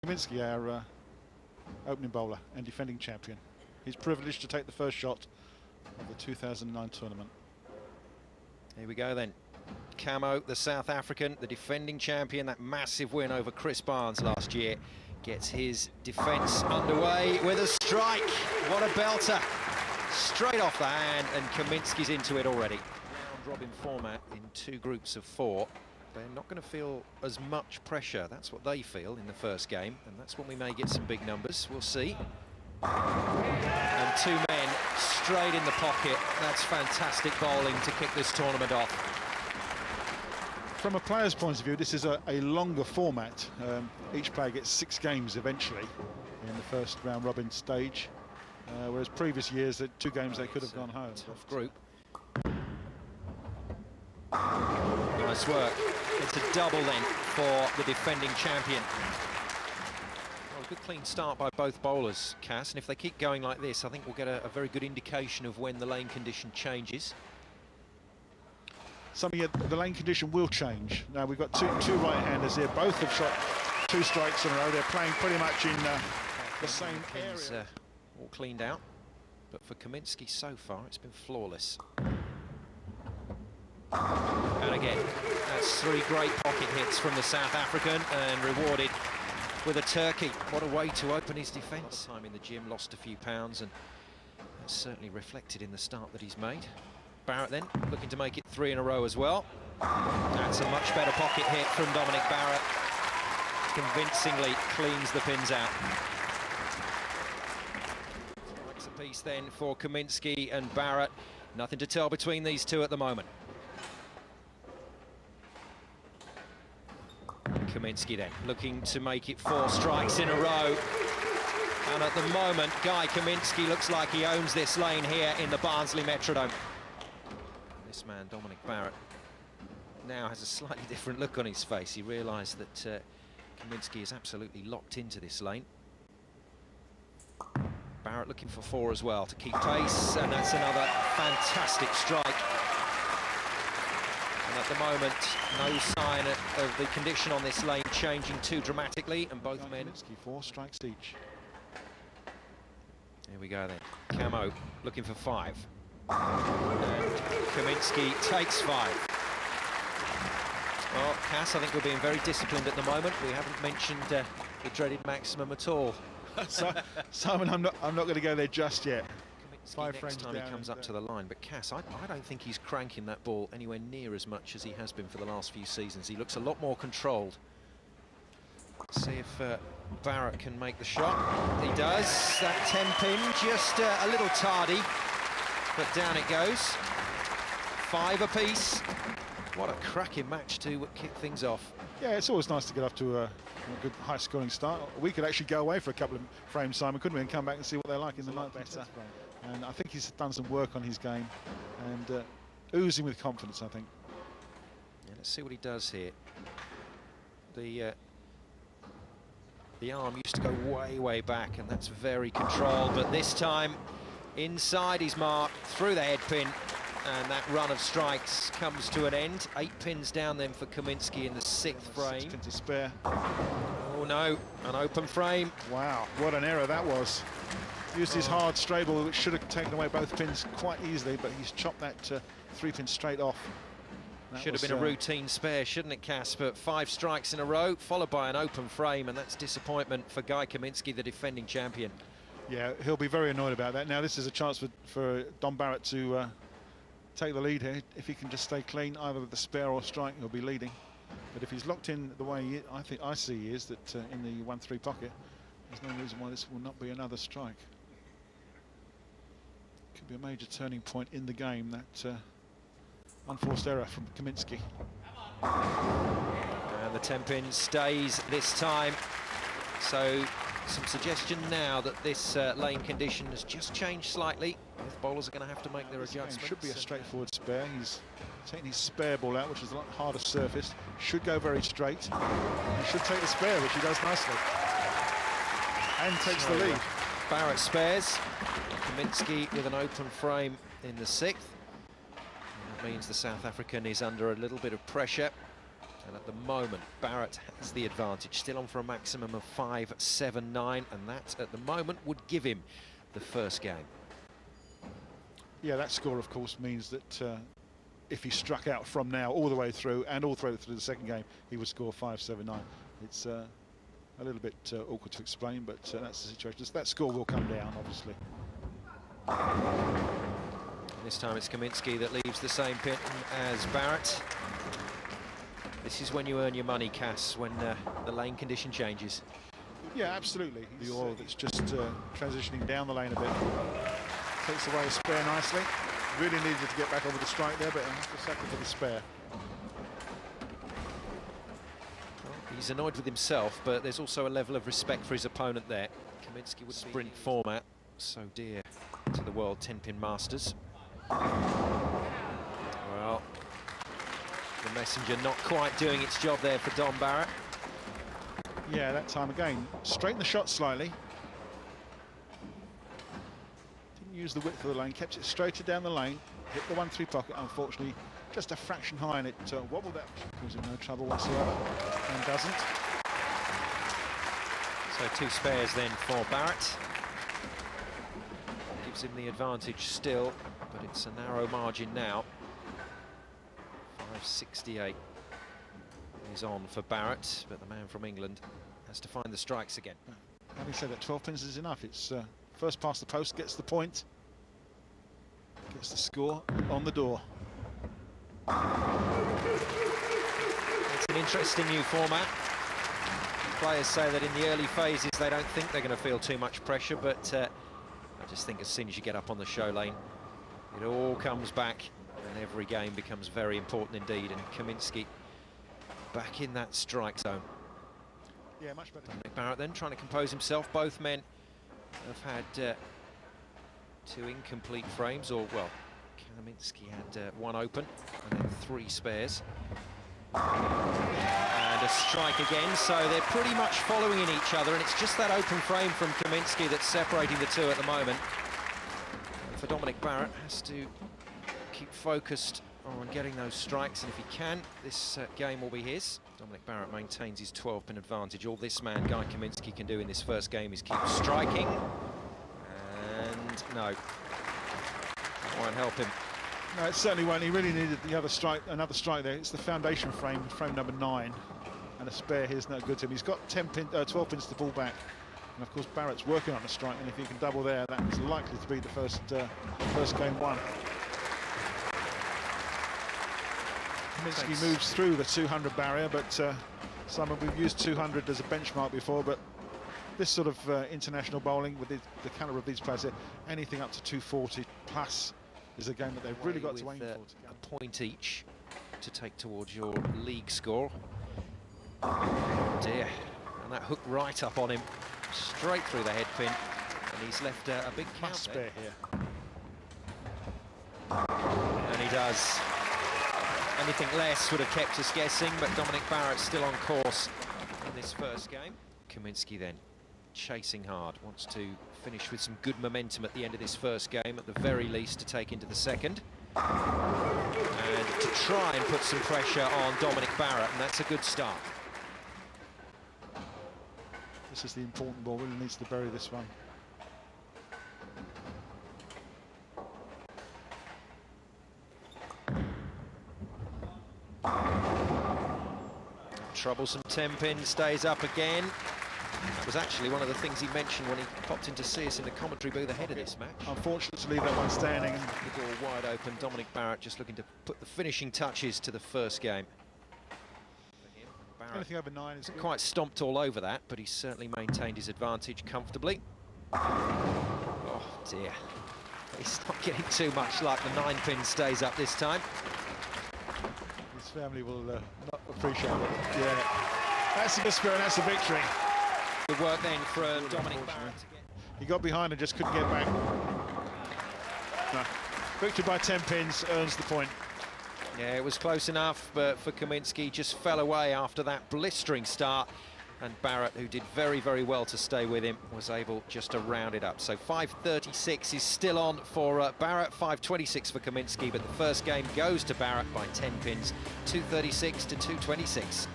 Caminsky, our opening bowler and defending champion. He's privileged to take the first shot of the 2009 tournament. Here we go then. Camo, the South African, the defending champion, that massive win over Chris Barnes last year, gets his defence underway with a strike. What a belter. Straight off the hand, and Caminsky's into it already. Round-robin format in 2 groups of 4. They're not going to feel as much pressure. That's what they feel in the first game, and that's when we may get some big numbers. We'll see. And 2 men straight in the pocket. That's fantastic bowling to kick this tournament off. From a player's point of view, this is a longer format. Each player gets 6 games eventually in the first round-robin stage, whereas previous years, at 2 games, they could have gone home. Tough group. Nice work. It's a double then for the defending champion. Well, a good clean start by both bowlers, Cass, and if they keep going like this, I think we'll get a very good indication of when the lane condition changes. The lane condition will change. Now we've got two right-handers here. Both have shot 2 strikes in a row. They're playing pretty much in the same area. All cleaned out, but for Caminsky so far, it's been flawless. And again, that's 3 great pocket hits from the South African, and rewarded with a turkey. What a way to open his defence. Time in the gym, lost a few pounds, and that's certainly reflected in the start that he's made. Barrett then, looking to make it 3 in a row as well. That's a much better pocket hit from Dominic Barrett. Convincingly cleans the pins out. Strikes a piece then for Caminsky and Barrett. Nothing to tell between these 2 at the moment. Caminsky then, looking to make it 4 strikes in a row. And at the moment, Guy Caminsky looks like he owns this lane here in the Barnsley Metrodome. This man, Dominic Barrett, now has a slightly different look on his face. He realised that Caminsky is absolutely locked into this lane. Barrett looking for 4 as well to keep pace, and that's another fantastic strike. And at the moment, no sign of the condition on this lane changing too dramatically, and both men... 4 strikes each. Here we go then. Camo looking for 5. And Caminsky takes 5. Well, Cass, I think we're being very disciplined at the moment. We haven't mentioned the dreaded maximum at all. So, Simon, I'm not going to go there just yet. Caminsky 5 frames next time down he comes up to the line, but Cass, I don't think he's cranking that ball anywhere near as much as he has been for the last few seasons. He looks a lot more controlled. See if Barrett can make the shot. He does. That 10-pin just a little tardy, but down it goes. 5 apiece. What a cracking match to kick things off. Yeah, it's always nice to get off to a good high-scoring start. We could actually go away for a couple of frames, Simon, couldn't we, and come back and see what they're like in the night better. And I think he's done some work on his game, and oozing with confidence, I think. Yeah, let's see what he does here. The arm used to go way, way back, and that's very controlled, but this time inside his mark, through the head pin, and that run of strikes comes to an end. 8 pins down then for Caminsky in the 6th frame. 6 pins to spare. Oh no, an open frame. Wow, what an error that was. Used his hard straight ball, which should have taken away both pins quite easily, but he's chopped that 3 pins straight off. That should have been a routine spare, shouldn't it, Cass? But 5 strikes in a row, followed by an open frame, and that's disappointment for Guy Caminsky, the defending champion. Yeah, he'll be very annoyed about that. Now this is a chance for Dom Barrett to take the lead here. If he can just stay clean, either with the spare or strike, he'll be leading. But if he's locked in the way I see he is, that in the 1-3 pocket, there's no reason why this will not be another strike. Could be a major turning point in the game, that unforced error from Caminsky. And the 10-pin stays this time. So some suggestion now that this lane condition has just changed slightly. Both bowlers are going to have to make their adjustments. Should be a straightforward spare. He's taking his spare ball out, which is a lot harder surface. Should go very straight. He should take the spare, which he does nicely. And takes the lead. Barrett spares. Caminsky with an open frame in the 6th. And that means the South African is under a little bit of pressure. And at the moment, Barrett has the advantage, still on for a maximum of 5-7-9, and that, at the moment, would give him the first game. Yeah, that score, of course, means that if he struck out from now all the way through and all the way through the second game, he would score 5-7-9. It's a little bit awkward to explain, but that's the situation. That score will come down, obviously. This time it's Caminsky that leaves the same pin as Barrett. This is when you earn your money, Cass, when the lane condition changes. Yeah, absolutely. The oil that's just transitioning down the lane a bit. Takes away a spare nicely. Really needed to get back over the strike there, but just second for the spare. Well, he's annoyed with himself, but there's also a level of respect for his opponent there. Caminsky would sprint format, so dear to the World 10-pin Masters. Well, the messenger not quite doing its job there for Dom Barrett. Yeah, that time again. Straighten the shot slightly. Didn't use the width of the lane, kept it straighter down the lane. Hit the 1-3 pocket, unfortunately. Just a fraction high, and it wobbled out. Causing no trouble whatsoever, and doesn't. So 2 spares then for Barrett. Gives him the advantage still, but it's a narrow margin now. 5.68 is on for Barrett, but the man from England has to find the strikes again. Having said that, 12 pins is enough. It's first past the post, gets the point, gets the score on the door. It's an interesting new format. Players say that in the early phases they don't think they're going to feel too much pressure, but I just think as soon as you get up on the show lane, it all comes back, and every game becomes very important indeed. And Caminsky back in that strike zone. Yeah, much better. Dominic Barrett then trying to compose himself. Both men have had 2 incomplete frames, or well, Caminsky had 1 open and then 3 spares. And a strike again, so they're pretty much following in each other, and it's just that open frame from Caminsky that's separating the 2 at the moment. And for Dominic Barrett, has to keep focused on getting those strikes, and if he can, this game will be his. Dominic Barrett maintains his 12-pin advantage. All this man, Guy Caminsky, can do in this first game is keep striking, and no, that won't help him. No, it certainly won't. He really needed the other strike, another strike there. It's the foundation frame, frame number 9, and a spare here's no good to him. He's got 12 pins to pull back, and of course Barrett's working on a strike, and if he can double there, that's likely to be the first game won. Caminsky moves through the 200 barrier, but Simon, we've used 200 as a benchmark before, but this sort of international bowling with the calibre of these players here, anything up to 240 plus is a game that they've really got to aim for. A point each to take towards your league score. Oh dear, and that hook right up on him, straight through the head pin, and he's left a big count spare here. And he does. Anything less would have kept us guessing, but Dominic Barrett's still on course in this first game. Caminsky then chasing hard, wants to finish with some good momentum at the end of this first game, at the very least to take into the second, and to try and put some pressure on Dominic Barrett, and that's a good start. This is the important ball, really needs to bury this one. Troublesome 10-pin, stays up again. That was actually one of the things he mentioned when he popped in to see us in the commentary booth ahead of this match. Unfortunate to leave that one standing. The door wide open, Dominic Barrett just looking to put the finishing touches to the first game. Barrett Anything over 9 is good. Quite stomped all over that, but he's certainly maintained his advantage comfortably. Oh dear, he's not getting too much luck. The 9-pin stays up this time. His family will not appreciate it. Yeah, that's the spirit, that's the victory. Good work then for Dominic Barrett. He got behind and just couldn't get back. No. Victory by 10 pins earns the point. Yeah, it was close enough, but for Caminsky, just fell away after that blistering start. And Barrett, who did very, very well to stay with him, was able just to round it up. So 5.36 is still on for Barrett, 5.26 for Caminsky, but the first game goes to Barrett by 10 pins, 2.36 to 2.26.